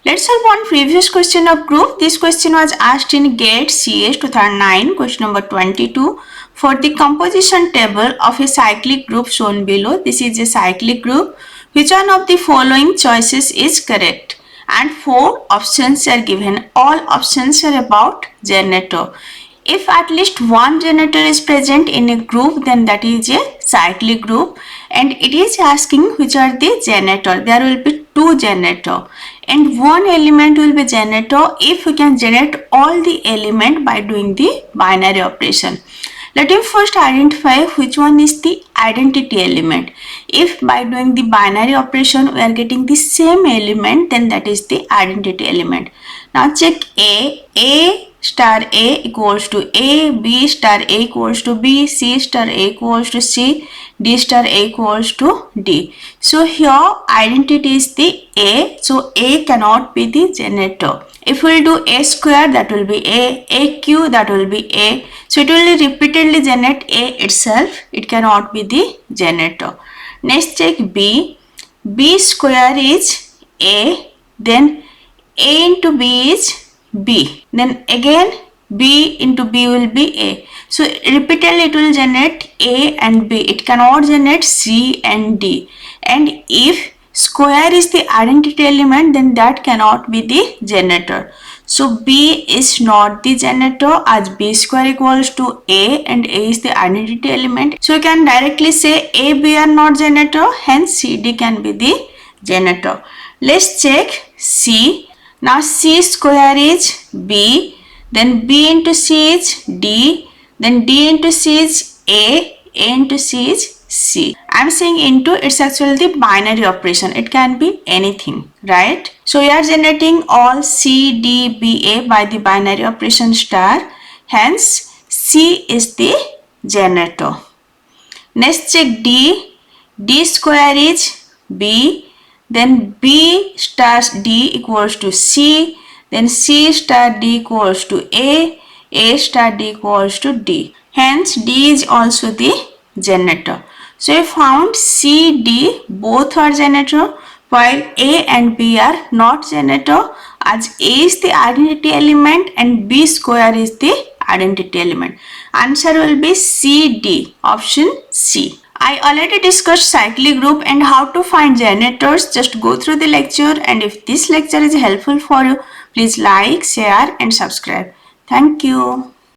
Let's solve one previous question of group. This question was asked in GATE CS 2009, question number 22. For the composition table of a cyclic group shown below, this is a cyclic group. Which one of the following choices is correct? And 4 options are given. All options are about generator. If at least one generator is present in a group, then that is a cyclic group, and it is asking which are the generator. There will be 2 generator and one element will be generator if we can generate all the element by doing the binary operation. Let me first identify which one is the identity element. If by doing the binary operation we are getting the same element, then that is the identity element. Now check A star A equals to A, B star A equals to B, C star A equals to C, D star A equals to D. So here identity is the A, so A cannot be the generator. If we will do A square, that will be A cube, that will be A. So it will repeatedly generate A itself, it cannot be the generator. Next check B square is A, then A into B is B, then again B into B will be A. So repeatedly it will generate A and B, it cannot generate C and D. And if square is the identity element, then that cannot be the generator. So B is not the generator, as B square equals to A and A is the identity element. So you can directly say A, B are not generator, hence C, D can be the generator. Let's check C. Now C square is B, then B into C is D, then D into C is A into C is C. I am saying into, it's actually the binary operation. It can be anything, right? So we are generating all C, D, B, A by the binary operation star. Hence C is the generator. Next check D. D square is B. Then B star D equals to C, then C star D equals to A star D equals to D. Hence D is also the generator. So we found C, D both are generator, while A and B are not generator, as A is the identity element and B square is the identity element. Answer will be C, D, option C. I already discussed cyclic group and how to find generators. Just go through the lecture, and if this lecture is helpful for you, please like, share and subscribe. Thank you.